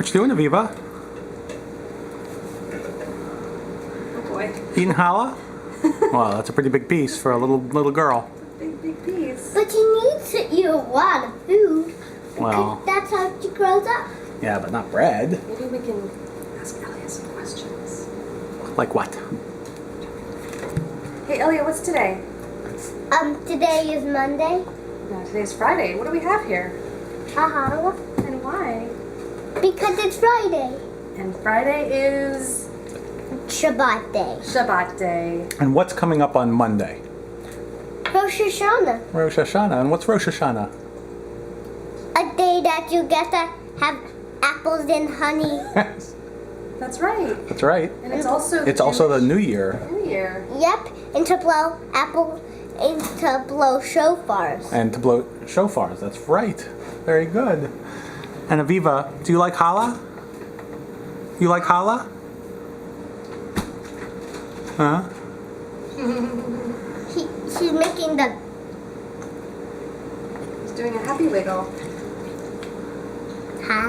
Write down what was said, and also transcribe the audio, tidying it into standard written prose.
What you doing, Aviva? Oh boy. Eating challah? Wow, that's a pretty big piece for a little girl. Big piece. But she needs to eat a lot of food. Well. Because that's how she grows up. Yeah, but not bread. Maybe we can ask Elliot some questions. Like what? Hey Elliot, what's today? Today is Monday. No, today's Friday. What do we have here? Challah. And why? Because it's Friday. And Friday is Shabbat day. Shabbat day. And what's coming up on Monday? Rosh Hashanah. Rosh Hashanah. And what's Rosh Hashanah? A day that you get to have apples and honey. Yes, That's right. that's right. And it's also It's also the New Year. New Year. Yep, and to blow shofars. And to blow shofars. That's right. Very good. And Aviva, do you like challah? You like challah? Huh? She's making the He's doing a happy wiggle. half.